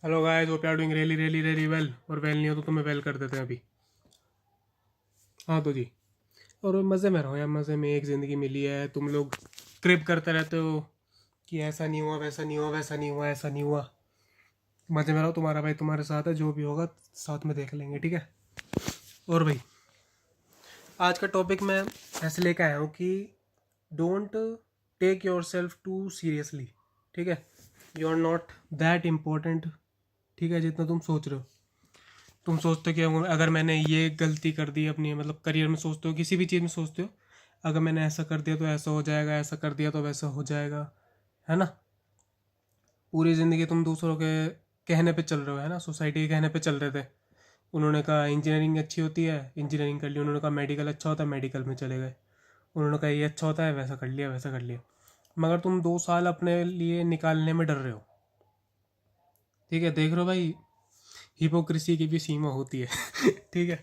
Hello guys, hope you are doing really really really well. और well नहीं हो तो तुम्हें वेल कर देते हैं अभी। हाँ तो जी, और मज़े में रहो यार, मज़े में। एक ज़िंदगी मिली है, तुम लोग क्रिप करते रहते हो कि ऐसा नहीं हुआ, वैसा नहीं हुआ, वैसा नहीं हुआ, ऐसा नहीं हुआ। मज़े में रहो, तुम्हारा भाई तुम्हारे साथ है, जो भी होगा साथ में देख लेंगे, ठीक है। और भाई, आज का टॉपिक मैं ऐसे लेके आया हूँ कि don't take yourself too seriously, ठीक है। You are not that important, ठीक है, जितना तुम सोच रहे हो। तुम सोचते हो कि अगर मैंने ये गलती कर दी अपनी, मतलब करियर में सोचते हो, किसी भी चीज़ में सोचते हो, अगर मैंने ऐसा कर दिया तो ऐसा हो जाएगा, ऐसा कर दिया तो वैसा हो जाएगा, है ना। पूरी ज़िंदगी तुम दूसरों के कहने पे चल रहे हो, है ना। सोसाइटी के कहने पे चल रहे थे। उन्होंने कहा इंजीनियरिंग अच्छी होती है, इंजीनियरिंग कर ली। उन्होंने कहा मेडिकल अच्छा होता है, मेडिकल में चले गए। उन्होंने कहा ये अच्छा होता है, वैसा कर लिया, वैसा कर लिया। मगर तुम 2 साल अपने लिए निकालने में डर रहे हो, ठीक है। देख रहे हो भाई, हिपोक्रेसी की भी सीमा होती है ठीक है।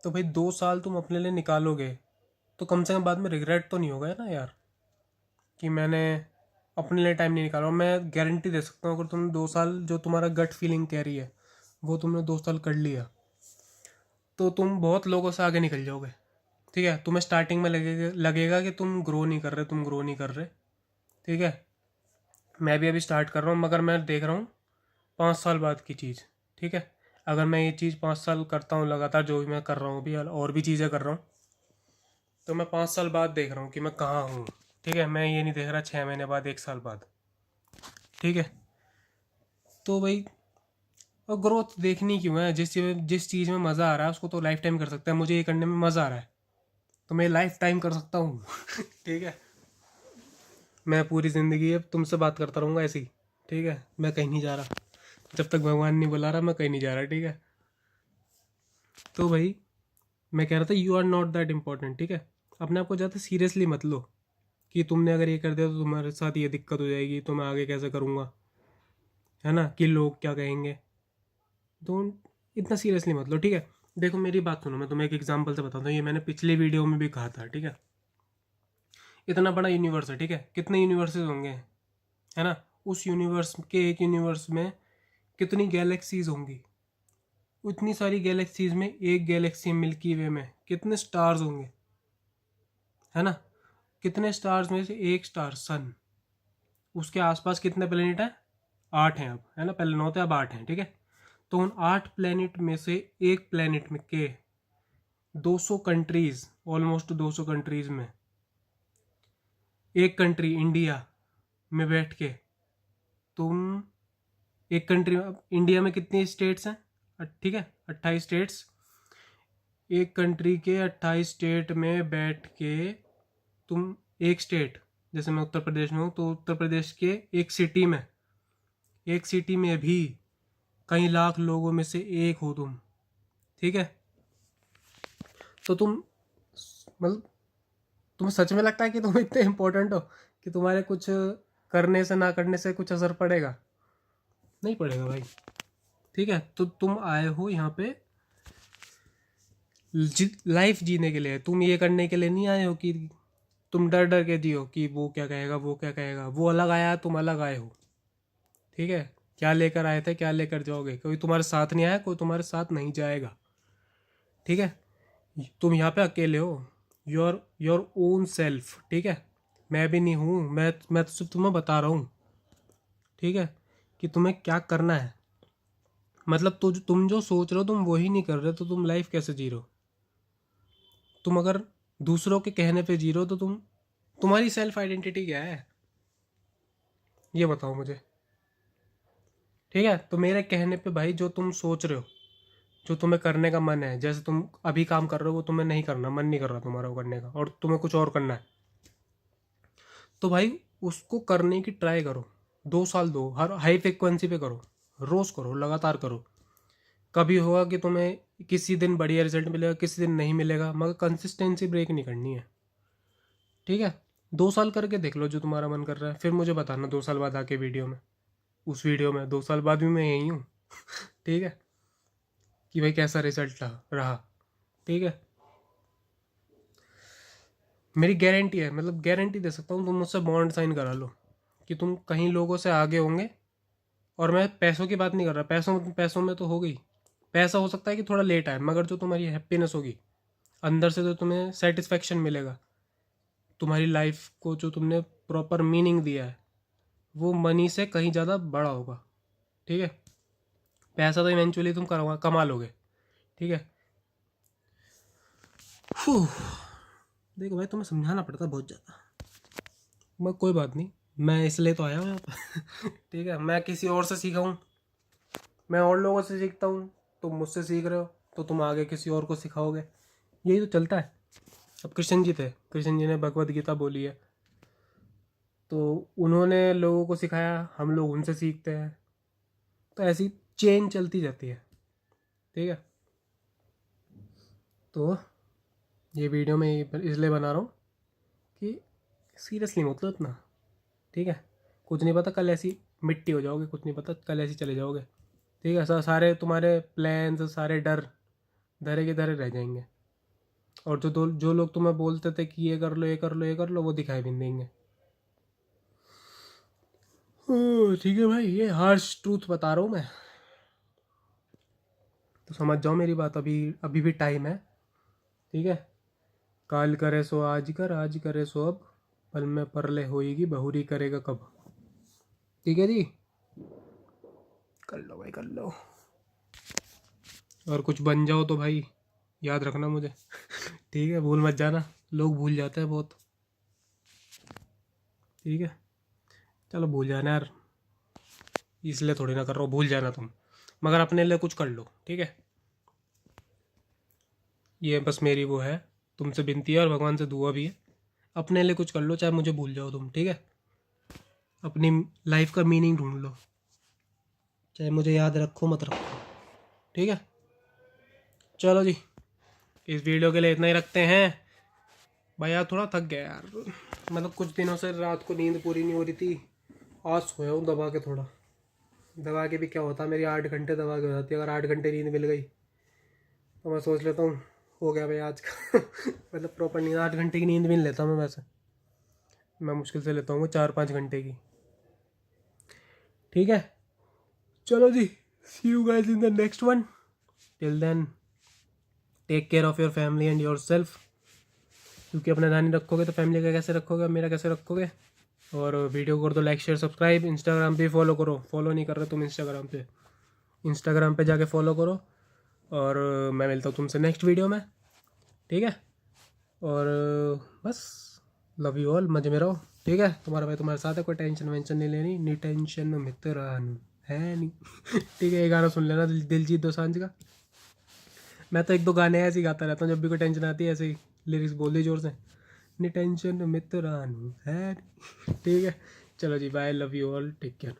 तो भाई 2 साल तुम अपने लिए निकालोगे तो कम से कम बाद में रिग्रेट तो नहीं होगा ना यार, कि मैंने अपने लिए टाइम नहीं निकाला। और मैं गारंटी दे सकता हूँ, अगर तुम 2 साल, जो तुम्हारा गट फीलिंग कह रही है, वो तुमने 2 साल कर लिया, तो तुम बहुत लोगों से आगे निकल जाओगे, ठीक है। तुम्हें स्टार्टिंग में लगेगा कि तुम ग्रो नहीं कर रहे, तुम ग्रो नहीं कर रहे, ठीक है। मैं भी अभी स्टार्ट कर रहा हूँ, मगर मैं देख रहा हूँ 5 साल बाद की चीज़, ठीक है। अगर मैं ये चीज़ 5 साल करता हूँ लगातार, जो भी मैं कर रहा हूँ अभी, और भी चीज़ें कर रहा हूँ, तो मैं 5 साल बाद देख रहा हूँ कि मैं कहाँ हूँ, ठीक है। मैं ये नहीं देख रहा 6 महीने बाद, 1 साल बाद, ठीक है। तो भाई, और ग्रोथ देखनी क्यों है? जिस चीज़ में मज़ा आ रहा है उसको तो लाइफ टाइम कर सकता है। मुझे ये करने में मज़ा आ रहा है तो मैं लाइफ टाइम कर सकता हूँ ठीक है। मैं पूरी ज़िंदगी अब तुमसे बात करता रहूँगा ऐसे ही, ठीक है। मैं कहीं नहीं जा रहा, जब तक भगवान नहीं बुला रहा मैं कहीं नहीं जा रहा, ठीक है। तो भाई, मैं कह रहा था you are not that important, ठीक है। अपने आप को ज़्यादा सीरियसली मत लो कि तुमने अगर ये कर दिया तो तुम्हारे साथ ये दिक्कत हो जाएगी, तो मैं आगे कैसे करूँगा, है ना, कि लोग क्या कहेंगे। डोंट इतना सीरियसली मत लो, ठीक है। देखो मेरी बात सुनो, मैं तुम्हें एक एग्जांपल से बताता हूँ। ये मैंने पिछले वीडियो में भी कहा था, ठीक है। इतना बड़ा यूनिवर्स है, ठीक है। कितने यूनिवर्सेस होंगे, है ना। उस यूनिवर्स के एक यूनिवर्स में कितनी गैलेक्सीज होंगी। उतनी सारी गैलेक्सीज में एक गैलेक्सी मिल्की वे में कितने स्टार्स होंगे, है ना। कितने स्टार्स में से एक स्टार सन, उसके आसपास कितने प्लेनेट हैं? 8 हैं अब, है ना। पहले 9 थे, अब 8 हैं, ठीक है। तो उन 8 प्लेनेट में से एक प्लेनेट में के 200 कंट्रीज, ऑलमोस्ट 200 कंट्रीज में एक कंट्री इंडिया में बैठ के तुम, एक कंट्री, इंडिया में कितनी स्टेट्स हैं? ठीक है, 28 स्टेट्स। एक कंट्री के 28 स्टेट में बैठ के तुम, एक स्टेट, जैसे मैं उत्तर प्रदेश में हूँ तो उत्तर प्रदेश के एक सिटी में भी कई लाख लोगों में से एक हो तुम, ठीक है। तो तुम, मतलब, तुम्हें सच में लगता है कि तुम इतने इंपॉर्टेंट हो कि तुम्हारे कुछ करने से ना करने से कुछ असर पड़ेगा? नहीं पड़ेगा भाई, ठीक है। तो तुम आए हो यहाँ पे लाइफ जीने के लिए, तुम ये करने के लिए नहीं आए हो कि तुम डर डर के जियो कि वो क्या कहेगा, वो क्या कहेगा। वो अलग आया, तुम अलग आए हो, ठीक है। क्या लेकर आए थे, क्या लेकर जाओगे? कोई तुम्हारे साथ नहीं आया, कोई तुम्हारे साथ नहीं जाएगा, ठीक है। तुम यहाँ पे अकेले हो, योर योर ओन सेल्फ, ठीक है। मैं भी नहीं हूँ, मैं तो सिर्फ तुम्हें बता रहा हूँ, ठीक है, कि तुम्हें क्या करना है। मतलब तुम जो सोच रहे हो तुम वही नहीं कर रहे, तो तुम लाइफ कैसे जी रहे हो? तुम अगर दूसरों के कहने पे जी रहे हो तो तुम्हारी सेल्फ आइडेंटिटी क्या है, ये बताओ मुझे, ठीक है। तो मेरे कहने पे भाई, जो तुम सोच रहे हो, जो तुम्हें करने का मन है, जैसे तुम अभी काम कर रहे हो वो तुम्हें नहीं करना, मन नहीं कर रहा तुम्हारा वो करने का, और तुम्हें कुछ और करना है, तो भाई उसको करने की ट्राई करो। 2 साल दो, हर हाई फ्रिक्वेंसी पे करो, रोज़ करो, लगातार करो। कभी होगा कि तुम्हें किसी दिन बढ़िया रिजल्ट मिलेगा, किसी दिन नहीं मिलेगा, मगर कंसिस्टेंसी ब्रेक नहीं करनी है, ठीक है। 2 साल करके देख लो जो तुम्हारा मन कर रहा है, फिर मुझे बताना 2 साल बाद आके वीडियो में, उस वीडियो में 2 साल बाद भी मैं यही हूँ ठीक है, कि भाई कैसा रिजल्ट रहा, ठीक है। मेरी गारंटी है, मतलब गारंटी दे सकता हूँ, तुम मुझसे बॉन्ड साइन करा लो कि तुम कहीं लोगों से आगे होंगे और मैं पैसों की बात नहीं कर रहा, पैसों पैसों में तो हो गई, पैसा हो सकता है कि थोड़ा लेट आए, मगर जो तुम्हारी हैप्पीनेस होगी अंदर से, जो तुम्हें सेटिस्फेक्शन मिलेगा, तुम्हारी लाइफ को जो तुमने प्रॉपर मीनिंग दिया है, वो मनी से कहीं ज़्यादा बड़ा होगा। ठीक है, पैसा तो इवेंचुअली तुम कमा लोगे। ठीक है। फू, देखो भाई तुम्हें समझाना पड़ता है बहुत ज़्यादा, मैं कोई बात नहीं, मैं इसलिए तो आया हूँ यहाँ पर। ठीक है, मैं किसी और से सीखा हूँ, मैं और लोगों से सीखता हूँ, तुम मुझसे सीख रहे हो, तो तुम आगे किसी और को सिखाओगे, यही तो चलता है। अब कृष्ण जी थे, कृष्ण जी ने भगवत गीता बोली है, तो उन्होंने लोगों को सिखाया, हम लोग उनसे सीखते हैं, तो ऐसी चेन चलती जाती है। ठीक है, तो ये वीडियो मैं इसलिए बना रहा हूँ कि सीरियसली मतलब इतना। ठीक है, कुछ नहीं पता कल ऐसी मिट्टी हो जाओगे, कुछ नहीं पता कल ऐसी चले जाओगे। ठीक है, सारे तुम्हारे प्लान्स, सारे डर धरे के धरे रह जाएंगे, और जो लोग तुम्हें बोलते थे कि ये कर लो, ये कर लो, ये कर लो, वो दिखाई भी नहीं देंगे। ठीक है भाई, ये हार्श ट्रूथ बता रहा हूँ मैं, तो समझ जाओ मेरी बात, अभी अभी भी टाइम है। ठीक है, काल करे सो आज कर, आज करे सो अब, पल में परले होएगी, बहुरी करेगा कब। ठीक है जी, कर लो भाई, कर लो, और कुछ बन जाओ तो भाई याद रखना मुझे। ठीक है, भूल मत जाना, लोग भूल जाते हैं बहुत। ठीक है, चलो भूल जाना यार, इसलिए थोड़ी ना कर रहा हूँ, भूल जाना तुम, मगर अपने लिए कुछ कर लो। ठीक है, ये बस मेरी वो है, तुमसे विनती है और भगवान से दुआ भी है, अपने लिए कुछ कर लो, चाहे मुझे भूल जाओ तुम। ठीक है, अपनी लाइफ का मीनिंग ढूंढ लो, चाहे मुझे याद रखो मत रखो। ठीक है, चलो जी, इस वीडियो के लिए इतना ही रखते हैं। भाई यार थोड़ा थक गया यार, मतलब कुछ दिनों से रात को नींद पूरी नहीं हो रही थी, आज सोया हूँ दबा के थोड़ा, दबा के भी क्या होता है, मेरी 8 घंटे दबा के हो जाती है, अगर 8 घंटे नींद मिल गई तो मैं सोच लेता हूँ हो गया भाई आज का। मतलब प्रॉपर नींद 8 घंटे की नींद भी नहीं लेता मैं वैसे, मैं मुश्किल से लेता हूँ 4-5 घंटे की। ठीक है, चलो जी, see you guys in the next one, till then take care of your family and yourself, क्योंकि अपना ध्यान नहीं रखोगे तो फैमिली का कैसे रखोगे, मेरा कैसे रखोगे। और वीडियो को कर दो लाइक शेयर सब्सक्राइब, इंस्टाग्राम पे फॉलो करो, फॉलो नहीं कर रहे तुम इंस्टाग्राम पे जाके फॉलो करो, और मैं मिलता हूँ तुमसे नेक्स्ट वीडियो में। ठीक है, और बस लव यू ऑल, मजे में रहो। ठीक है, तुम्हारा भाई तुम्हारे साथ है, कोई टेंशन वेंशन नहीं लेनी, नी टेंशन मित्रन है नहीं। ठीक है, ये गाना सुन लेना दिलजीत दोसांझ का, मैं तो 1-2 गाने ऐसे ही गाता रहता हूँ, जब भी कोई टेंशन आती है ऐसे ही लिरिक्स बोल दी जोर से, नी टेंशन मित्रन है नहीं। ठीक है, चलो जी, bye, love you all, take care.